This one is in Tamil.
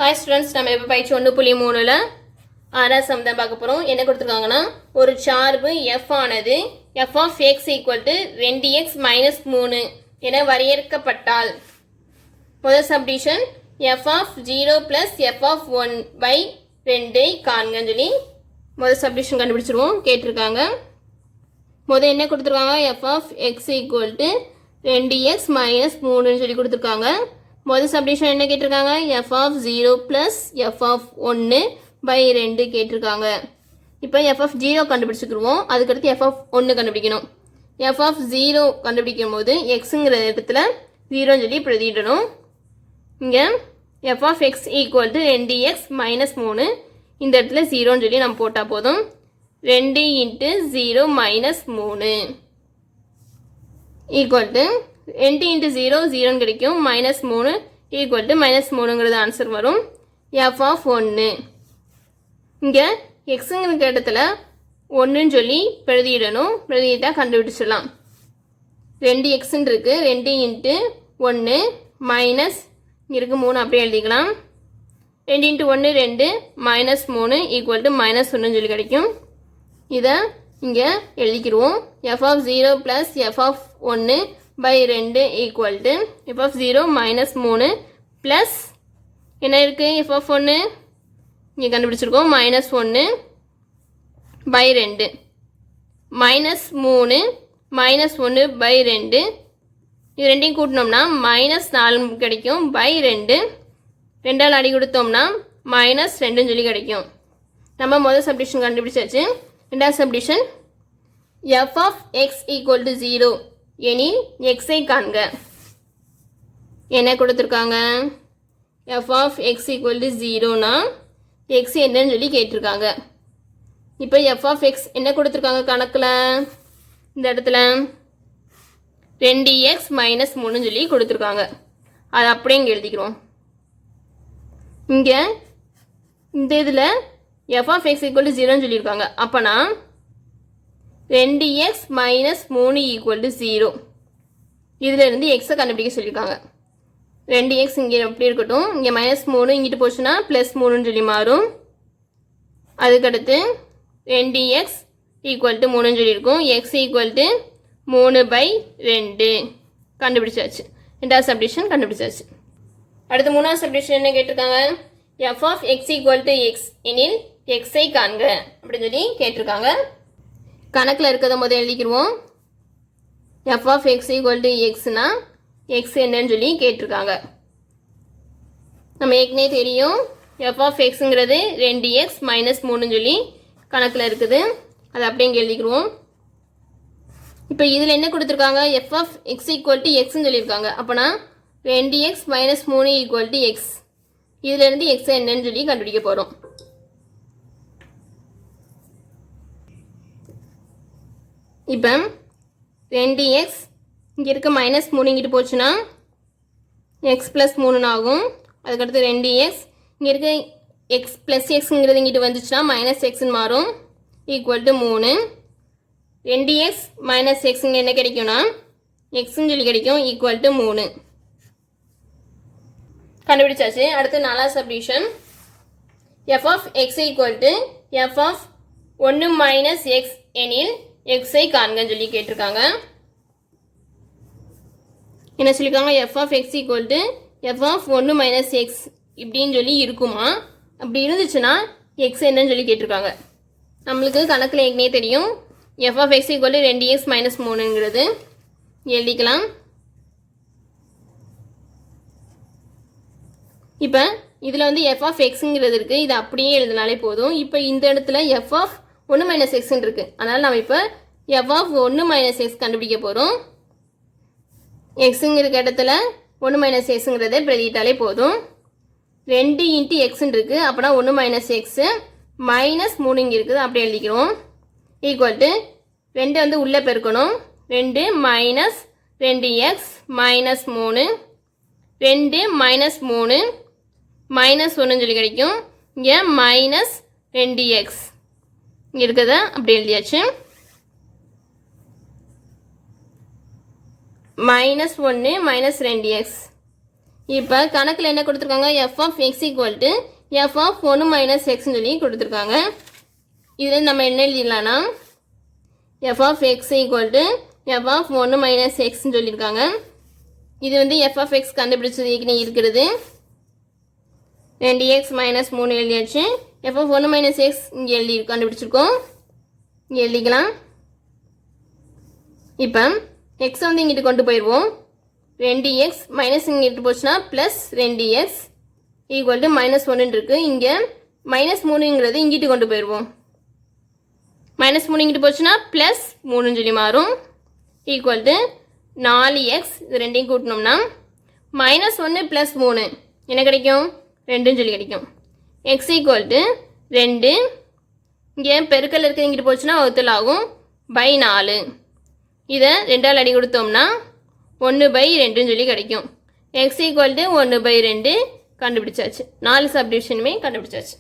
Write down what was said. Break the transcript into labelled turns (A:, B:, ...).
A: ஹாய் ஸ்டூடெண்ட்ஸ், நம்ம இப்போ பயிற்சி 1.3ல் ஆறாவது சம் தான் பார்க்க போகிறோம். என்ன கொடுத்துருக்காங்கன்னா, ஒரு சார்பு f ஆனது f of x equal to 2x minus 3 என வரையறுக்கப்பட்டால் முதல் சப்டிஷன் f of 0 plus f of 1 by 2 காண்கன்னு சொல்லி முதல் சப்டிஷன் கண்டுபிடிச்சிருவோம். கேட்டிருக்காங்க. முதல் என்ன கொடுத்துருக்காங்க, f of x equal to 2x minus 3ன்னு சொல்லி கொடுத்துருக்காங்க. முதல் சப்டிஷன் என்ன கேட்டிருக்காங்க, f of 0 plus f of 1 by 2 கேட்டிருக்காங்க. இப்போ f of 0 கண்டுபிடிச்சிக்கிடுவோம். அதுக்கடுத்து f of 1 கண்டுபிடிக்கணும். f of 0 கண்டுபிடிக்கும் போது எக்ஸுங்கிற இடத்துல 0 சொல்லி பிரதிடணும். இங்கே f of x equal to 2x minus 3, இந்த இடத்துல 0ன்னு சொல்லி நம்ம போட்டால் போதும். 2 into 0 minus 3 equal to 2 into 0 0ன்னு கிடைக்கும். மைனஸ் 3 ஈக்குவல் டு மைனஸ் 3ங்கிறது ஆன்சர் வரும். f of 1 இங்கே எக்ஸுங்கிற இடத்துல 1ன்னு சொல்லி பிரதியிடணும். பிரதியிட்டால் கண்டுபிடிச்சிடலாம். 2xன்னு இருக்குது. 2 இன்ட்டு 1 மைனஸ் இருக்கு 3 அப்படியே எழுதிக்கலாம். 2 into 1 2 minus 3 equal to minus 1ன்னு சொல்லி கிடைக்கும். இதை இங்கே எழுதிக்கிடுவோம். f of 0 plus f of 1 by 2 equal to f of 0 minus 3 plus என்ன இருக்குது, f of 1 இங்கே கண்டுபிடிச்சிருக்கோம். Minus 1 by 2 minus 3 minus 1 by 2, இது ரெண்டையும் கூட்டினோம்னா மைனஸ் 4 கிடைக்கும். பை 2 2ஆல் அடி கொடுத்தோம்னா மைனஸ் 2ன்னு சொல்லி கிடைக்கும். நம்ம முதல் சப்டிஷன் கண்டுபிடிச்சாச்சு. ரெண்டாவது சப்டிஷன் f of x equal to 0 எனில் எக்ஸை காண்க. என்ன கொடுத்துருக்காங்க, f of x equal to 0னா எக்ஸ் என்னன்னு சொல்லி கேட்டிருக்காங்க. இப்போ f of x என்ன கொடுத்துருக்காங்க கணக்கில், இந்த இடத்துல 2x மைனஸ் 3ன்னு சொல்லி கொடுத்துருக்காங்க. அது அப்படியே இங்கே எழுதிக்கிறோம். இங்கே இந்த இதில் f of x equal to 0ன்னு சொல்லியிருக்காங்க. அப்போனா 2x மைனஸ் 3 ஈக்குவல் டு 0, இதில் இருந்து எக்ஸை கண்டுபிடிக்க சொல்லியிருக்காங்க. 2x இங்கே எப்படி இருக்கட்டும், இங்கே மைனஸ் 3 இங்கிட்டு போச்சுன்னா ப்ளஸ் 3ன்னு சொல்லி மாறும். அதுக்கடுத்து 2x ஈக்குவல் டு 3ன்னு சொல்லியிருக்கும். எக்ஸ் ஈக்குவல் டு 3 பை 2 கண்டுபிடிச்சாச்சு. ரெண்டாவது சப்டிஷன் கண்டுபிடிச்சாச்சு. அடுத்து மூணாவது சப்டிஷன் என்ன கேட்டிருக்காங்க, f of x equal to x எனில் எக்ஸை காண்க அப்படின்னு சொல்லி கேட்டிருக்காங்க. கணக்கில் இருக்கிறத முதல் எழுதிக்கிடுவோம். f of x equal to எக்ஸ்னா எக்ஸ் என்னன்னு சொல்லி கேட்டிருக்காங்க. நம்ம ஏற்கனவே தெரியும் f of xங்கிறது 2x மைனஸ் 3ன்னு சொல்லி கணக்கில் இருக்குது. அது அப்படியே இங்கே எழுதிக்கிடுவோம். இப்போ இதில் என்ன கொடுத்துருக்காங்க, f of x equal to எக்ஸ்ன்னு சொல்லியிருக்காங்க. அப்போனா 2x minus 3 equal to x, இதிலேருந்து எக்ஸ் என்னன்னு சொல்லி கண்டுபிடிக்க போகிறோம். இப்போ 2x இங்கே இருக்க மைனஸ் 3 இங்கிட்டு போச்சுன்னா எக்ஸ் ப்ளஸ் 3ன்னு ஆகும். அதுக்கடுத்து 2x இங்கே இருக்க எக்ஸ் ப்ளஸ் எக்ஸுங்கிறது இங்கிட்டு வந்துச்சுன்னா மைனஸ் எக்ஸ்ன்னு மாறும். Equal to 3. 2x மைனஸ் எக்ஸுங்க என்ன கிடைக்கும்னா எக்ஸ்ன்னு சொல்லி கிடைக்கும். ஈக்குவல் டு 3 கண்டுபிடிச்சாச்சு. அடுத்து நாலாவது submission f of x equal to f of 1 minus X எனில் எக்ஸை காண்கன்னு சொல்லி கேட்டிருக்காங்க. என்ன சொல்லியிருக்காங்க, f of x equal to f of 1 minus X இப்படின்னு சொல்லி இருக்குமா, அப்படி இருந்துச்சுன்னா எக்ஸ் என்னன்னு சொல்லி கேட்டிருக்காங்க. நம்மளுக்கு கணக்கில் ஏற்கனவே தெரியும் f of x equal to 2x minus 3ங்கிறது எழுதிக்கலாம். இப்போ இதில் வந்து f of xங்கிறது இருக்குது, இது அப்படியே எழுதினாலே போதும். இப்போ இந்த இடத்துல f of 1 மைனஸ் எக்ஸ்ன்னு இருக்குது. அதனால் நம்ம இப்போ f of 1 மைனஸ் எக்ஸ் கண்டுபிடிக்க போகிறோம். எக்ஸுங்கிற இடத்துல 1 மைனஸ் எக்ஸுங்கிறத பிரதிட்டாலே போதும். 2 இன்ட்டு எக்ஸ்ன்னு இருக்குது. அப்போனா 1 மைனஸ் எக்ஸு மைனஸ் 3 இங்கே இருக்குது, அப்படியே எழுதிக்கிறோம். ஈக்குவல் டு 2 வந்து உள்ளே பெருக்கணும். 2 minus 2x minus 3, 2 minus 3 minus 1ன்னு சொல்லி கிடைக்கும். இங்கே மைனஸ் 2x இங்கே இருக்கிறத அப்படி எழுதியாச்சு. மைனஸ் 1 மைனஸ் 2x இப்போ கணக்கில் என்ன கொடுத்துருக்காங்க f of x equal to f of 1 minus எக்ஸ்ன்னு சொல்லி கொடுத்துருக்காங்க. இதில் நம்ம என்ன எழுதிடலாம்னா f of x equal to f of 1 minus எக்ஸ்ன்னு சொல்லியிருக்காங்க. இது வந்து எஃப் ஆஃப் எக்ஸ் கண்டுபிடிச்சது ஏற்கனவே இருக்கிறது. 2x மைனஸ் 3 எழுதியாச்சு. எஃப் ஆஃப் 1 மைனஸ் எக்ஸ் இங்கே கண்டுபிடிச்சிருக்கோம். இங்கே எழுதிக்கலாம். இப்போ எக்ஸ் வந்து இங்கிட்டு கொண்டு போயிடுவோம். 2x மைனஸ் இங்கிட்டு போச்சுன்னா plus 2x equal to minus 1 இருக்குது. இங்கே மைனஸ் 3ங்கிறது இங்கிட்டு கொண்டு போயிடுவோம். மைனஸ் 3 இங்கிட்டு போச்சுன்னா ப்ளஸ் 3 சொல்லி மாறும். ஈக்குவல் டு 4x இது ரெண்டையும் கூட்டினோம்னா மைனஸ் 1 ப்ளஸ் 3 என்ன கிடைக்கும் 2 சொல்லி கிடைக்கும். எக்ஸ் ஈக்குவல் டு 2 இங்கே பெருக்கல் இருக்குது இங்கிட்டு போச்சுன்னா வகுத்தல் ஆகும் பை 4. இதை 2ஆல் அடி கொடுத்தோம்னா 1/2 சொல்லி கிடைக்கும். எக்ஸ் ஈக்குவல் டு 1/2 கண்டுபிடிச்சாச்சு. 4 சப்டிவிஷனுமே கண்டுபிடிச்சாச்சு.